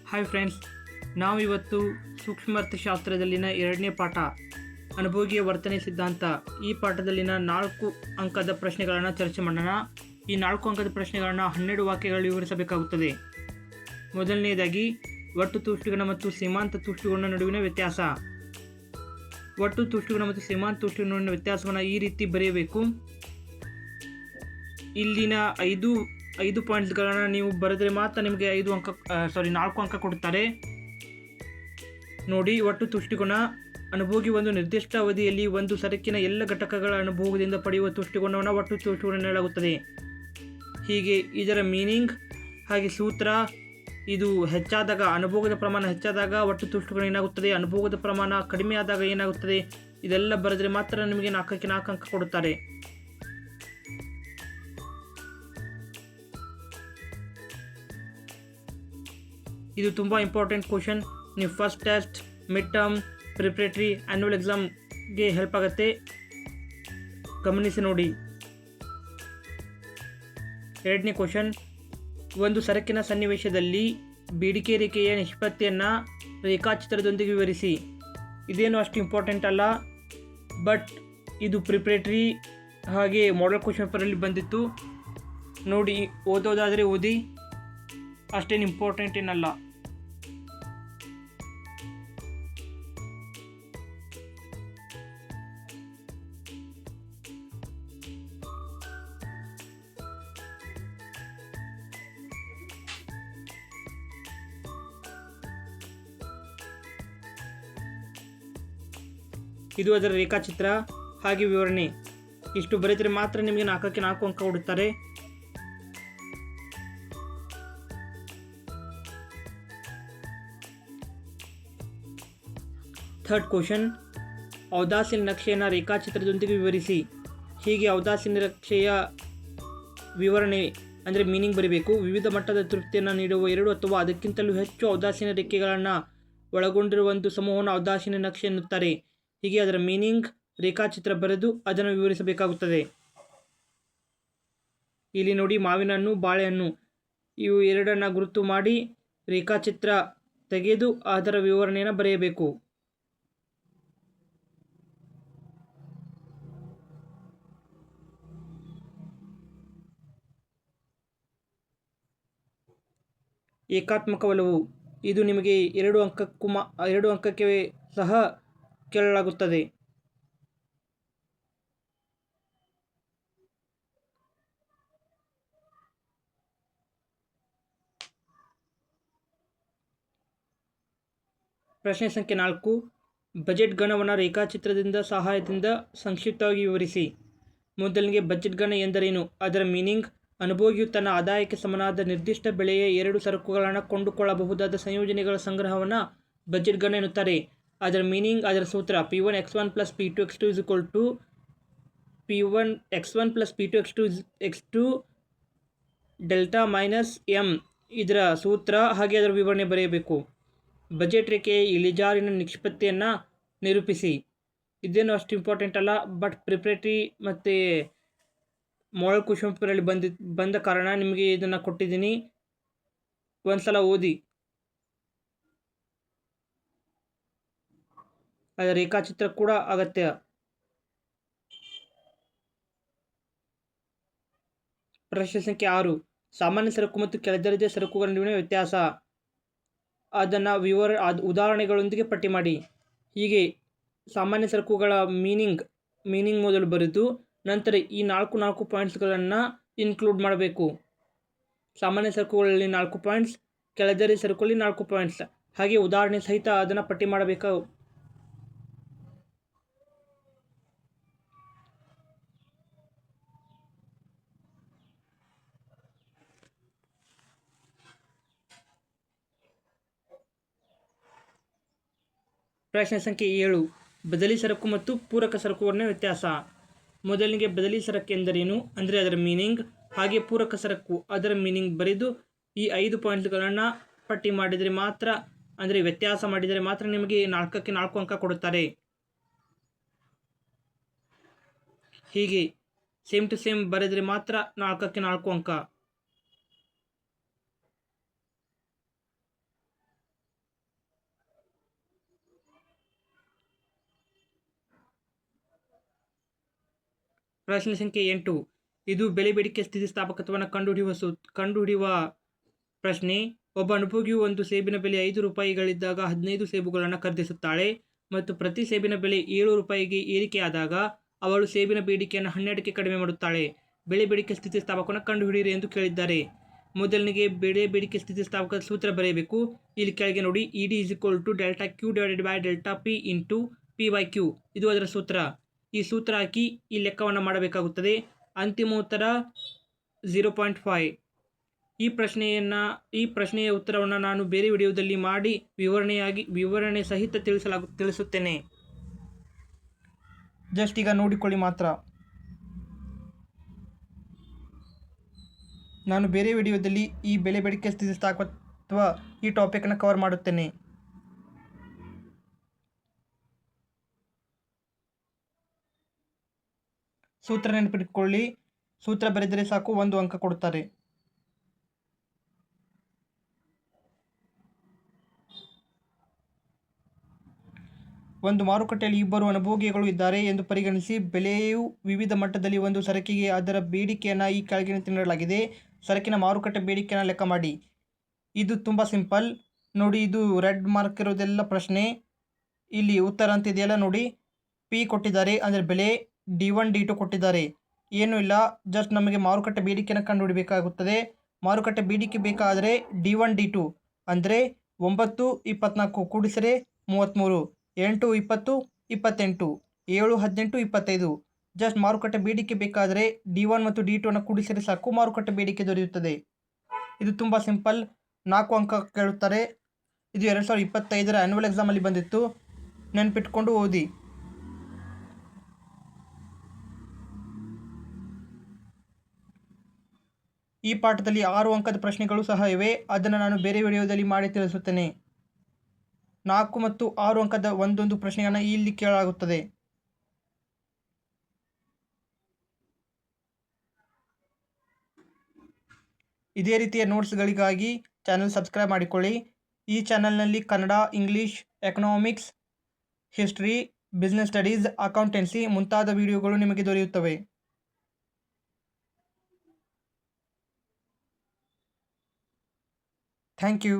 Hi friends, ನಾವಿವತ್ತು ಸೂಕ್ಷ್ಮಾರ್ಥಶಾಸ್ತ್ರದಲ್ಲಿನ 2ನೇ ಪಾಠ ಅನುಭೋಗಿಯ ವರ್ತನೆ ಸಿದ್ಧಾಂತ. ಈ ಪಾಠದಲ್ಲಿನ 4 ಅಂಕದ ಪ್ರಶ್ನೆಗಳನ್ನು ಚರ್ಚೆ ಮಾಡೋಣ. ಈ 4 ಅಂಕದ ಪ್ರಶ್ನೆಗಳನ್ನು 12 ವಾಕ್ಯಗಳಲ್ಲಿ ವಿವರಿಸಬೇಕಾಗುತ್ತದೆ. ಮೊದಲನೆಯದಾಗಿ, ಒಟ್ಟು ತುಷ್ಟುಗಣ ಮತ್ತು ಸೀಮಾಂತ ತುಷ್ಟುಗಣ ನಡುವಿನ ವ್ಯತ್ಯಾಸ. ಒಟ್ಟು ತುಷ್ಟುಗಣ ಮತ್ತು ಸೀಮಾಂತ ತುಷ್ಟುಗಣ ನಡುವಿನ ವ್ಯತ್ಯಾಸವನ್ನು ಈ ರೀತಿ ಬರೆಯಬೇಕು. ಇಲ್ಲಿನ 5 ಪಾಯಿಂಟ್ಸ್ಗಳನ್ನು ನೀವು ಬರೆದರೆ ಮಾತ್ರ ನಿಮಗೆ 4 ಅಂಕ ಕೊಡುತ್ತಾರೆ. ನೋಡಿ, ಒಟ್ಟು ತುಷ್ಟುಗುಣ ಅನುಭೋಗಿ ಒಂದು ನಿರ್ದಿಷ್ಟ ಅವಧಿಯಲ್ಲಿ ಒಂದು ಸರಕಿನ ಎಲ್ಲ ಘಟಕಗಳ ಅನುಭೋಗದಿಂದ ಪಡೆಯುವ ತುಷ್ಟುಗುಣವನ್ನು ಒಟ್ಟು ತುಷ್ಟುಗುಣ ಎನ್ನಲಾಗುತ್ತದೆ. ಹೀಗೆ ಇದರ ಮೀನಿಂಗ್ ಹಾಗೆ ಸೂತ್ರ, ಇದು ಹೆಚ್ಚಾದಾಗ ಅನುಭೋಗದ ಪ್ರಮಾಣ ಹೆಚ್ಚಾದಾಗ ಒಟ್ಟು ತುಷ್ಟುಗುಣ ಏನಾಗುತ್ತದೆ, ಅನುಭೋಗದ ಪ್ರಮಾಣ ಕಡಿಮೆ ಆದಾಗ ಏನಾಗುತ್ತದೆ, ಇದೆಲ್ಲ ಬರೆದರೆ ಮಾತ್ರ ನಿಮಗೆ 4ಕ್ಕೆ 4 ಅಂಕ ಕೊಡುತ್ತಾರೆ. ಇದು ತುಂಬ ಇಂಪಾರ್ಟೆಂಟ್ ಕ್ವಶನ್. ನೀವು first test, mid term, preparatory, annual ಎಕ್ಸಾಮ್ಗೆ ಹೆಲ್ಪ್ ಆಗುತ್ತೆ. ಗಮನಿಸಿ ನೋಡಿ. 2ನೇ ಕ್ವಶನ್, ಒಂದು ಸರಕಿನ ಸನ್ನಿವೇಶದಲ್ಲಿ ಬೇಡಿಕೆ ರೇಖೆಯ ನಿಷ್ಪತ್ತಿಯನ್ನು ರೇಖಾಚಿತ್ರದೊಂದಿಗೆ ವಿವರಿಸಿ. ಇದೇನು ಅಷ್ಟು ಇಂಪಾರ್ಟೆಂಟ್ ಅಲ್ಲ, ಬಟ್ ಇದು ಪ್ರಿಪ್ರೇಟರಿ ಹಾಗೆ ಮಾಡೆಲ್ ಕ್ವಶನ್ ಪೇಪರಲ್ಲಿ ಬಂದಿತ್ತು. ನೋಡಿ, ಓದೋದಾದರೆ ಓದಿ, ಅಷ್ಟೇನು ಇಂಪಾರ್ಟೆಂಟ್ ಏನಲ್ಲ. ಇದು ಅದರ ರೇಖಾಚಿತ್ರ ಹಾಗೆ ವಿವರಣೆ. ಇಷ್ಟು ಬರೆದರೆ ಮಾತ್ರ ನಿಮಗೆ 4ಕ್ಕೆ 4 ಅಂಕ ಕೊಡುತ್ತಾರೆ. ಥರ್ಡ್ ಕ್ವಶನ್, ಔದಾಸೀನ ನಕ್ಷೆಯನ್ನು ರೇಖಾಚಿತ್ರದೊಂದಿಗೆ ವಿವರಿಸಿ. ಹೀಗೆ ಔದಾಸೀನ ನಕ್ಷೆಯ ವಿವರಣೆ ಅಂದರೆ ಮೀನಿಂಗ್ ಬರೀಬೇಕು. ವಿವಿಧ ಮಟ್ಟದ ತೃಪ್ತಿಯನ್ನು ನೀಡುವ 2 ಅಥವಾ ಅದಕ್ಕಿಂತಲೂ ಹೆಚ್ಚು ಔದಾಸೀನ ರೇಖೆಗಳನ್ನು ಒಳಗೊಂಡಿರುವ ಒಂದು ಸಮೂಹವನ್ನು ಔದಾಸೀನ ನಕ್ಷೆ ಎನ್ನುತ್ತಾರೆ. ಹೀಗೆ ಅದರ ಮೀನಿಂಗ್ ರೇಖಾಚಿತ್ರ ಬರೆದು ಅದನ್ನು ವಿವರಿಸಬೇಕಾಗುತ್ತದೆ. ಇಲ್ಲಿ ನೋಡಿ, ಮಾವಿನ ಹಣ್ಣು, ಬಾಳೆಹಣ್ಣು ಇವು 2 ಗುರುತು ಮಾಡಿ ರೇಖಾಚಿತ್ರ ತೆಗೆದು ಅದರ ವಿವರಣೆಯನ್ನು ಬರೆಯಬೇಕು. ಏಕಾತ್ಮಕ ಒಲವು, ಇದು ನಿಮಗೆ 2 ಅಂಕಕ್ಕೆ ಸಹ ಕೇಳಲಾಗುತ್ತದೆ. ಪ್ರಶ್ನೆ ಸಂಖ್ಯೆ 4, ಬಜೆಟ್ ಗಣವನ್ನು ರೇಖಾಚಿತ್ರದಿಂದ ಸಹಾಯದಿಂದ ಸಂಕ್ಷಿಪ್ತವಾಗಿ ವಿವರಿಸಿ. ಮೊದಲಿಗೆ ಬಜೆಟ್ ಗಣ ಎಂದರೇನು, ಅದರ ಮೀನಿಂಗ್, ಅನುಭೋಗಿಯು ತನ್ನ ಆದಾಯಕ್ಕೆ ಸಮನಾದ ನಿರ್ದಿಷ್ಟ ಬೆಲೆಯ 2 ಸರಕುಗಳನ್ನು ಕೊಂಡುಕೊಳ್ಳಬಹುದಾದ ಸಂಯೋಜನೆಗಳ ಸಂಗ್ರಹವನ್ನು ಬಜೆಟ್ ಗಣ ಎನ್ನುತ್ತಾರೆ. ಅದರ ಮೀನಿಂಗ್, ಅದರ ಸೂತ್ರ, P1 x1 + P2 x2 = P1 x1 + P2 x2 delta minus m. ಇದರ ಸೂತ್ರ ಹಾಗೆ ಅದರ ವಿವರಣೆ ಬರೆಯಬೇಕು. ಬಜೆಟ್ ರೇಖೆಯ ಇಳಿಜಾರಿನ ನಿಷ್ಪತ್ತಿಯನ್ನು ನಿರೂಪಿಸಿ. ಇದೇನು ಅಷ್ಟು ಇಂಪಾರ್ಟೆಂಟ್ ಅಲ್ಲ, ಬಟ್ ಪ್ರಿಪ್ರೇಟರಿ ಮತ್ತು ಮಾಡೆಲ್ ಕ್ವಶನ್ ಪೇಪರಲ್ಲಿ ಬಂದ ಕಾರಣ ನಿಮಗೆ ಇದನ್ನು ಕೊಟ್ಟಿದ್ದೀನಿ. ಒಂದ್ಸಲ ಓದಿ. ಅದರ ರೇಖಾಚಿತ್ರ ಕೂಡ ಅಗತ್ಯ. ಪ್ರಶ್ನೆ ಸಂಖ್ಯೆ 6, ಸಾಮಾನ್ಯ ಸರಕು ಮತ್ತು ಕೆಳದರ್ಜೆ ಸರಕುಗಳ ನಡುವಿನ ವ್ಯತ್ಯಾಸ. ಅದನ್ನು ಉದಾಹರಣೆಗಳೊಂದಿಗೆ ಪಟ್ಟಿ ಮಾಡಿ. ಹೀಗೆ ಸಾಮಾನ್ಯ ಸರಕುಗಳ ಮೀನಿಂಗ್ ಮೊದಲು ಬರೆದು ನಂತರ ಈ 4 ಪಾಯಿಂಟ್ಸ್ಗಳನ್ನು ಇನ್ಕ್ಲೂಡ್ ಮಾಡಬೇಕು. ಸಾಮಾನ್ಯ ಸರಕುಗಳಲ್ಲಿ 4 ಪಾಯಿಂಟ್ಸ್, ಕೆಳದರ್ಜೆ ಸರಕುಗಳಲ್ಲಿ 4 ಪಾಯಿಂಟ್ಸ್, ಹಾಗೆ ಉದಾಹರಣೆ ಸಹಿತ ಅದನ್ನು ಪಟ್ಟಿ ಮಾಡಬೇಕು. ಪ್ರಶ್ನೆ ಸಂಖ್ಯೆ 7, ಬದಲಿ ಸರಕು ಮತ್ತು ಪೂರಕ ಸರಕುಗಳ ವ್ಯತ್ಯಾಸ. ಮೊದಲಿಗೆ ಬದಲಿ ಸರಕು ಎಂದರೇನು ಅಂದರೆ ಅದರ ಮೀನಿಂಗ್, ಹಾಗೆ ಪೂರಕ ಸರಕು ಅದರ ಮೀನಿಂಗ್ ಬರೆದು ಈ 5 ಪಾಯಿಂಟ್ಸ್ಗಳನ್ನು ಪಟ್ಟಿ ಮಾಡಿದರೆ ಮಾತ್ರ, ಅಂದರೆ ವ್ಯತ್ಯಾಸ ಮಾಡಿದರೆ ಮಾತ್ರ ನಿಮಗೆ 4ಕ್ಕೆ 4 ಅಂಕ ಕೊಡುತ್ತಾರೆ. ಹೀಗೆ ಸೇಮ್ ಟು ಸೇಮ್ ಬರೆದರೆ ಮಾತ್ರ 4ಕ್ಕೆ 4 ಅಂಕ. ಪ್ರಶ್ನೆ ಸಂಖ್ಯೆ 8. ಇದು ಬೆಲೆ ಬೇಡಿಕೆ ಸ್ಥಿತಿಸ್ಥಾಪಕತ್ವವನ್ನು ಕಂಡುಹಿಡಿಯುವ ಪ್ರಶ್ನೆ. ಒಬ್ಬ ಅನುಭೋಗಿಯು ಒಂದು ಸೇಬಿನ ಬೆಲೆ 5 ರೂಪಾಯಿಗಳಿದ್ದಾಗ 15 ಸೇಬುಗಳನ್ನು ಖರೀದಿಸುತ್ತಾಳೆ ಮತ್ತು ಪ್ರತಿ ಸೇಬಿನ ಬೆಲೆ 7 ರೂಪಾಯಿಗೆ ಏರಿಕೆಯಾದಾಗ ಅವಳು ಸೇಬಿನ ಬೇಡಿಕೆಯನ್ನು 12ಕ್ಕೆ ಕಡಿಮೆ ಮಾಡುತ್ತಾಳೆ. ಬೆಲೆ ಬೇಡಿಕೆ ಸ್ಥಿತಿಸ್ಥಾಪಕವನ್ನು ಕಂಡುಹಿಡಿಯಿರಿ ಎಂದು ಕೇಳಿದ್ದಾರೆ. ಮೊದಲನಿಗೆ ಬೆಲೆ ಬೇಡಿಕೆ ಸ್ಥಿತಿಸ್ಥಾಪಕದ ಸೂತ್ರ ಬರೆಯಬೇಕು. ಇಲ್ಲಿ ಕೆಳಗೆ ನೋಡಿ, ED = delta Q / delta P × P/Q. ಇದು ಅದರ ಸೂತ್ರ. ಈ ಸೂತ್ರ ಹಾಕಿ ಈ ಲೆಕ್ಕವನ್ನು ಮಾಡಬೇಕಾಗುತ್ತದೆ. ಅಂತಿಮ ಉತ್ತರ 0.5. ಈ ಪ್ರಶ್ನೆಯ ಉತ್ತರವನ್ನು ನಾನು ಬೇರೆ ವಿಡಿಯೋದಲ್ಲಿ ಮಾಡಿ ವಿವರಣೆ ಸಹಿತ ತಿಳಿಸುತ್ತೇನೆ. ಜಸ್ಟ್ ಈಗ ನೋಡಿಕೊಳ್ಳಿ ಮಾತ್ರ. ನಾನು ಬೇರೆ ವಿಡಿಯೋದಲ್ಲಿ ಈ ಬೆಲೆ ಬೇಡಿಕೆ ಸ್ಥಿತಿಸ್ಥಾಪಕತ್ವ ಈ ಟಾಪಿಕ್ನ ಕವರ್ ಮಾಡುತ್ತೇನೆ. ಸೂತ್ರ ನೆನಪಿಟ್ಕೊಳ್ಳಿ. ಸೂತ್ರ ಬರೆದರೆ ಸಾಕು, 1 ಅಂಕ ಕೊಡುತ್ತಾರೆ. ಒಂದು ಮಾರುಕಟ್ಟೆಯಲ್ಲಿ ಇಬ್ಬರು ಅನುಭೋಗಿಗಳು ಇದ್ದಾರೆ ಎಂದು ಪರಿಗಣಿಸಿ. ಬೆಲೆಯು ವಿವಿಧ ಮಟ್ಟದಲ್ಲಿ ಒಂದು ಸರಕಿಗೆ ಅದರ ಬೇಡಿಕೆಯನ್ನು ಈ ಕೆಳಗಿನಂತೆ ನೀಡಲಾಗಿದೆ. ಸರಕಿನ ಮಾರುಕಟ್ಟೆ ಬೇಡಿಕೆಯನ್ನು ಲೆಕ್ಕ ಮಾಡಿ. ಇದು ತುಂಬ ಸಿಂಪಲ್ ನೋಡಿ. ಇದು ರೆಡ್ ಮಾರ್ಕ್ ಇರೋದೆಲ್ಲ ಪ್ರಶ್ನೆ. ಇಲ್ಲಿ ಉತ್ತರ ಅಂತ ಇದೆಯಲ್ಲ ನೋಡಿ, P ಕೊಟ್ಟಿದ್ದಾರೆ ಅಂದರೆ ಬೆಲೆ, D1 D2 ಕೊಟ್ಟಿದ್ದಾರೆ. ಏನೂ ಇಲ್ಲ, ಜಸ್ಟ್ ನಮಗೆ ಮಾರುಕಟ್ಟೆ ಬೇಡಿಕೆಯನ್ನು ಕಂಡುಹಿಡಬೇಕಾಗುತ್ತದೆ. ಮಾರುಕಟ್ಟೆ ಬೇಡಿಕೆ ಬೇಕಾದರೆ D1 D2 ಅಂದರೆ 9 24 ಕೂಡಿಸರೆ 33, 8 20 28, 7 18 25. ಜಸ್ಟ್ ಮಾರುಕಟ್ಟೆ ಬೇಡಿಕೆ ಬೇಕಾದರೆ D1 ಮತ್ತು D2 ಅನ್ನು ಕೂಡಿಸಿದರೆ ಸಾಕು, ಮಾರುಕಟ್ಟೆ ಬೇಡಿಕೆ ದೊರೆಯುತ್ತದೆ. ಇದು ತುಂಬ ಸಿಂಪಲ್. 4 ಅಂಕ ಕೇಳುತ್ತಾರೆ. ಇದು 2025ರ ಆ್ಯನ್ಯುವಲ್ ಎಕ್ಸಾಮಲ್ಲಿ ಬಂದಿತ್ತು. ನೆನಪಿಟ್ಕೊಂಡು ಓದಿ. ಈ ಪಾಠದಲ್ಲಿ 6 ಅಂಕದ ಪ್ರಶ್ನೆಗಳು ಸಹ ಇವೆ. ಅದನ್ನು ನಾನು ಬೇರೆ ವಿಡಿಯೋದಲ್ಲಿ ಮಾಡಿ ತಿಳಿಸುತ್ತೇನೆ. 4 ಮತ್ತು 6 ಅಂಕದ ಒಂದೊಂದು ಪ್ರಶ್ನೆಯನ್ನು ಇಲ್ಲಿ ಕೇಳಲಾಗುತ್ತದೆ. ಇದೇ ರೀತಿಯ ನೋಟ್ಸ್ಗಳಿಗಾಗಿ ಚಾನಲ್ ಸಬ್ಸ್ಕ್ರೈಬ್ ಮಾಡಿಕೊಳ್ಳಿ. ಈ ಚಾನಲ್ನಲ್ಲಿ Kannada, English, economics, history, business studies, accountancy ಮುಂತಾದ ವಿಡಿಯೋಗಳು ನಿಮಗೆ ದೊರೆಯುತ್ತವೆ. Thank you.